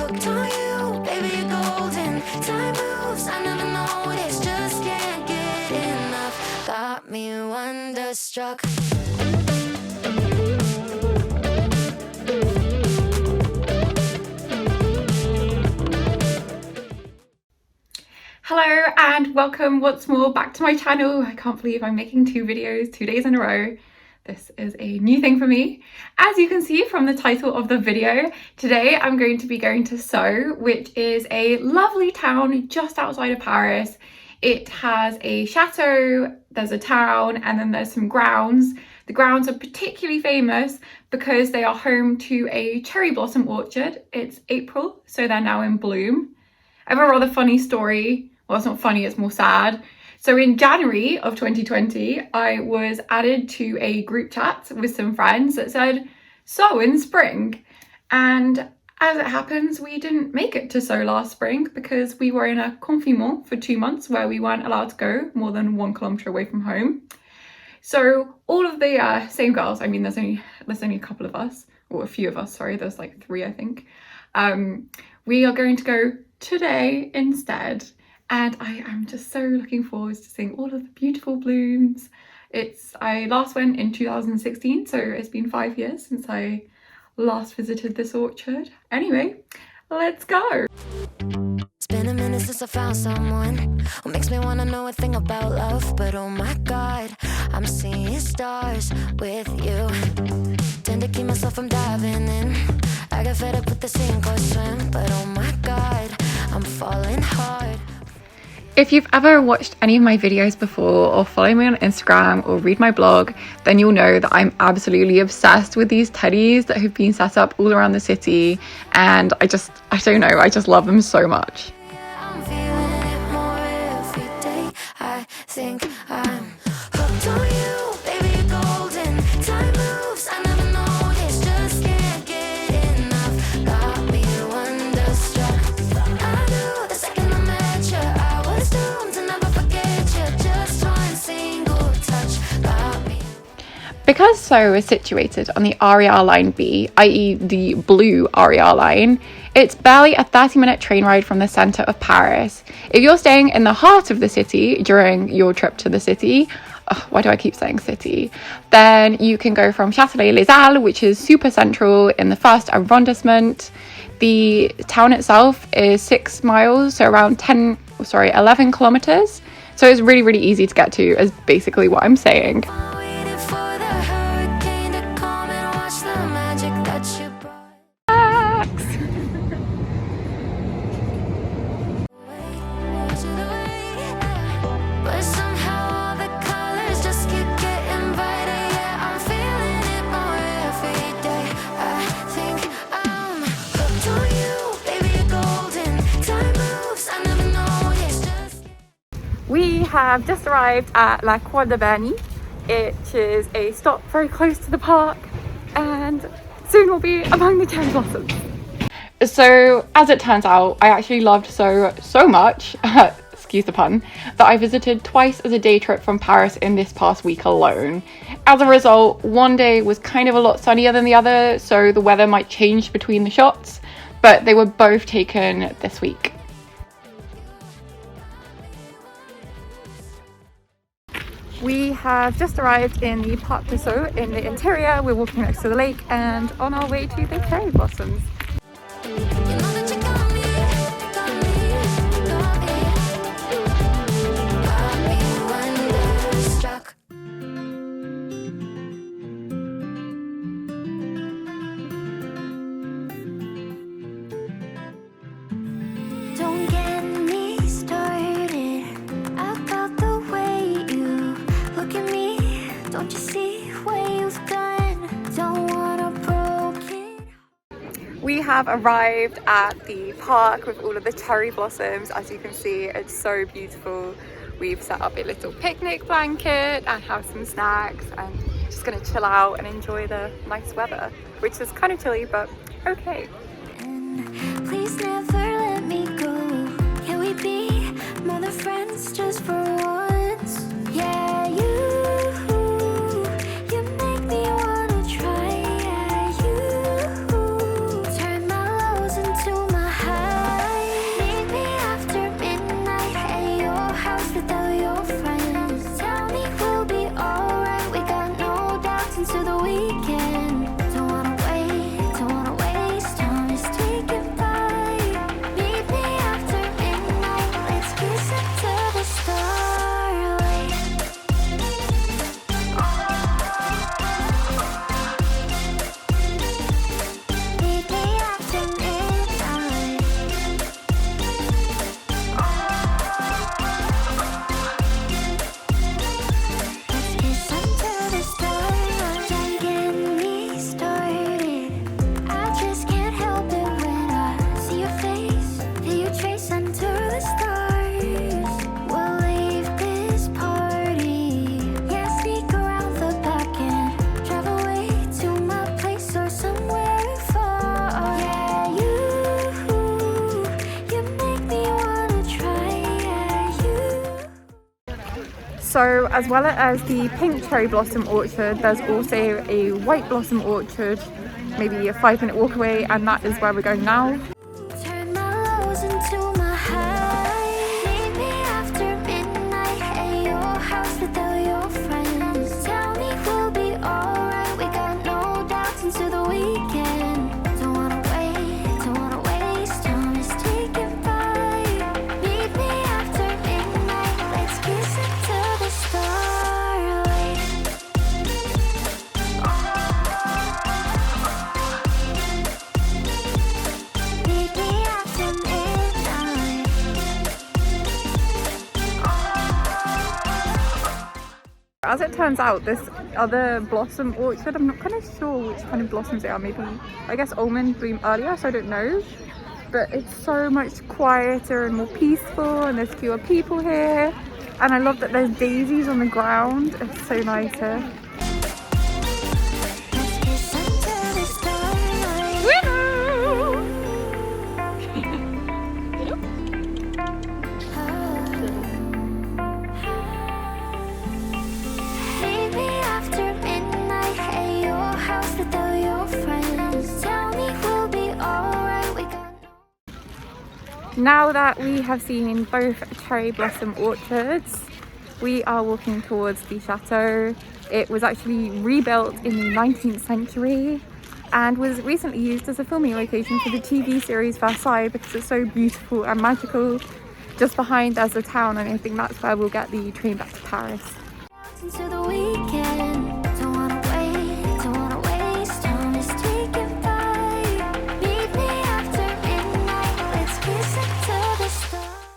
hooked on you, baby, you're golden. Time moves, I never noticed, just can't get enough. Got me wonderstruck. Hello and welcome once more back to my channel. I can't believe I'm making 2 videos 2 days in a row. This is a new thing for me. As you can see from the title of the video, today I'm going to be going to Sceaux, which is a lovely town just outside of Paris. It has a chateau, there's a town, and then there's some grounds. The grounds are particularly famous because they are home to a cherry blossom orchard. It's April, so they're now in bloom. I have a rather funny story. Well, it's not funny, it's more sad. So in January of 2020, I was added to a group chat with some friends that said, Sceaux in spring. And as it happens, we didn't make it to Sceaux last spring because we were in a confinement for 2 months where we weren't allowed to go more than 1 kilometre away from home. So all of the same girls, I mean, there's only a couple of us, or a few of us, sorry, there's like 3, I think. We are going to go today instead. And I am just so looking forward to seeing all of the beautiful blooms. I last went in 2016, so it's been 5 years since I last visited this orchard. Anyway, let's go. It's been a minute since I found someone who makes me wanna know a thing about love. But oh my God, I'm seeing stars with you. Tend to keep myself from diving in. I got fed up with the sink or swim. But oh my God, I'm falling hard. If you've ever watched any of my videos before or follow me on Instagram or read my blog, then you'll know that I'm absolutely obsessed with these teddies that have been set up all around the city, and I don't know, I just love them so much. I'm feeling it more every day. I think I'm hooked on you, baby, you're golden. Time moves, I never noticed, just can't get enough. Got me wonderstruck. I knew the second I met you, I was doomed to never forget you. Just one single touch got me. Because Sceaux is situated on the RER line B, i.e. the blue RER line, it's barely a 30-minute train ride from the centre of Paris. If you're staying in the heart of the city during your trip to the city, why do I keep saying city? Then you can go from CHATELET-LES-HALLES, which is super central in the first arrondissement. The town itself is 6 miles, so around 11 kilometres. So it's really, really easy to get to, is basically what I'm saying. Waited for the hurricane to come and watch the magic that you brought. But somehow all the colors just keep getting brighter. Yeah, I'm feeling it more every day. I think I'm hooked on you, baby, you're golden. Time moves, I never noticed, just. We have just arrived at La CROIX de BERNY. It is a stop very close to the park, and soon we'll be among the cherry blossoms. So, as it turns out, I actually loved Sceaux so much, excuse the pun, that I visited twice as a day trip from Paris in this past week alone. As a result, one day was kind of a lot sunnier than the other, so the weather might change between the shots, but they were both taken this week. We have just arrived in the Parc de Sceaux in the interior. We're walking next to the lake and on our way to the cherry blossoms. You know that you got me, got me wonderstruck. Don't get me started about the way you look at me. Don't you see what you've done? Don't wanna broken. We have arrived at the park with all of the cherry blossoms. As you can see, it's so beautiful. We've set up a little picnic blanket and have some snacks and just gonna chill out and enjoy the nice weather, which is kind of chilly, but okay. Please never let me go. Can we be more than friends just for once? Yeah, you make me wanna try. Yeah, you turn my lows into my So as well as the pink cherry blossom orchard, there's also a white blossom orchard, maybe a 5-minute walk away, and that is where we're going now. Turn my lows into my highs. Meet me after midnight at your house without your friends. Tell me we'll be alright. We got no doubts into the weekend. Don't wanna waste time. Let's take it by. Meet me after midnight. Let's kiss into the starlight. Meet me after midnight. As it turns out, this other blossom orchard, I'm not kind of sure which kind of blossoms they are. Maybe, I guess almond bloom earlier, so I don't know. But it's so much quieter and more peaceful, and there's fewer people here. And I love that there's daisies on the ground. It's so nice here. Let's kiss under the starlight. Meet me after midnight at your house without your friends. Tell me we'll be alright. We got Now that we have seen both cherry blossom orchards, we are walking towards the chateau. It was actually rebuilt in the 19th century and was recently used as a filming location for the TV series Versailles because it's so beautiful and magical. Just behind there's the town, and I think that's where we'll get the train back to Paris. into the weekend. Don't wanna waste time. Let's take it by. Meet me after midnight. Let's kiss into the stars.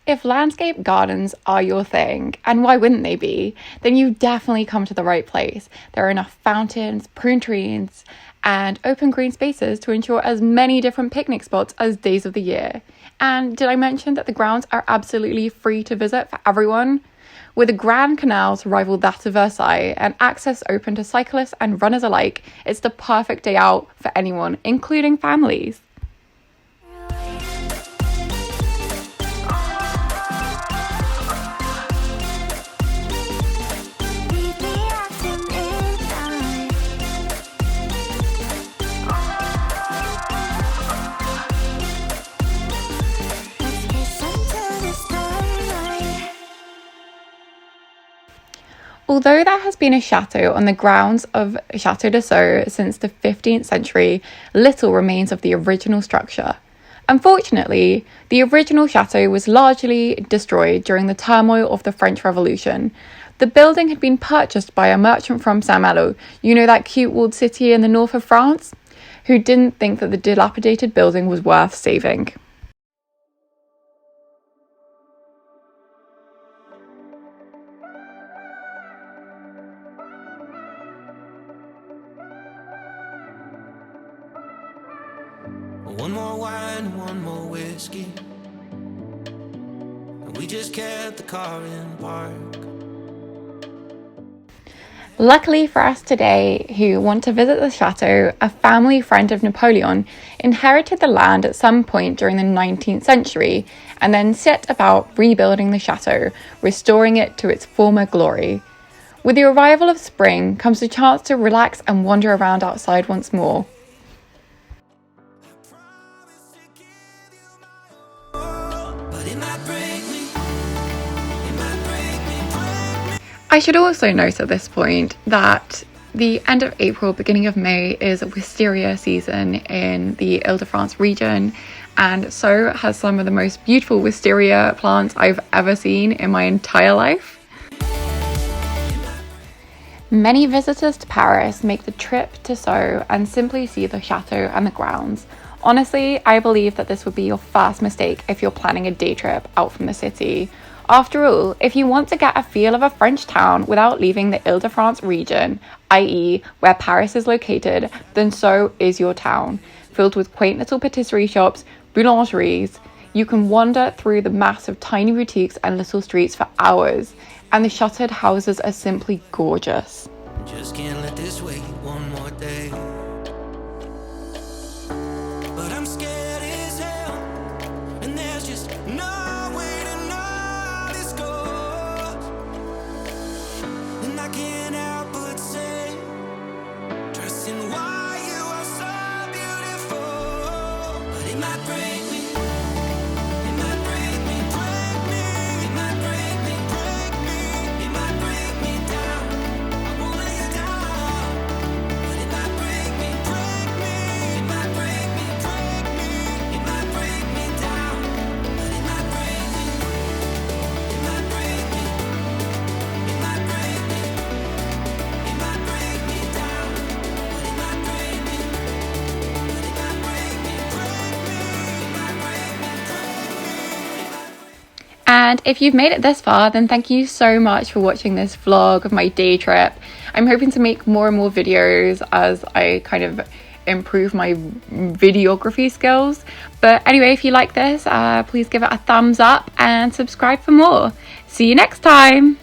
If landscape gardens are your thing, and why wouldn't they be, then you've definitely come to the right place. There are enough fountains, prune trees, and open green spaces to ensure as many different picnic spots as days of the year. And did I mention that the grounds are absolutely free to visit for everyone? With the Grand Canal to rival that of Versailles and access open to cyclists and runners alike, it's the perfect day out for anyone, including families. Meet me after midnight. Let's kiss under the starlight. Although there has been a chateau on the grounds of Château de Sceaux since the 15th century, little remains of the original structure. Unfortunately, the original chateau was largely destroyed during the turmoil of the French Revolution. The building had been purchased by a merchant from Saint-Malo, you know, that cute walled city in the north of France, who didn't think that the dilapidated building was worth saving. One more wine, one more whiskey, and we just kept the car in park. Luckily for us today who want to visit the chateau, a family friend of Napoleon inherited the land at some point during the 19th century and then set about rebuilding the chateau, restoring it to its former glory. With the arrival of spring comes the chance to relax and wander around outside once more. But it might break me, it might break me. I should also note at this point that the end of April, beginning of May is wisteria season in the Ile-de-France region, and so has some of the most beautiful wisteria plants I've ever seen in my entire life. Many visitors to Paris make the trip to Sceaux and simply see the chateau and the grounds. Honestly, I believe that this would be your first mistake if you're planning a day trip out from the city. After all, if you want to get a feel of a French town without leaving the Ile-de-France region, i.e. where Paris is located, then Sceaux is your town. Filled with quaint little patisserie shops, boulangeries, you can wander through the mass of tiny boutiques and little streets for hours, and the shuttered houses are simply gorgeous. Just can't let this wait one more day. But I'm scared as hell, and there's just no way to know this goes. And if you've made it this far, then thank you so much for watching this vlog of my day trip. I'm hoping to make more and more videos as I kind of improve my videography skills. But anyway, if you like this, please give it a thumbs up and subscribe for more. See you next time.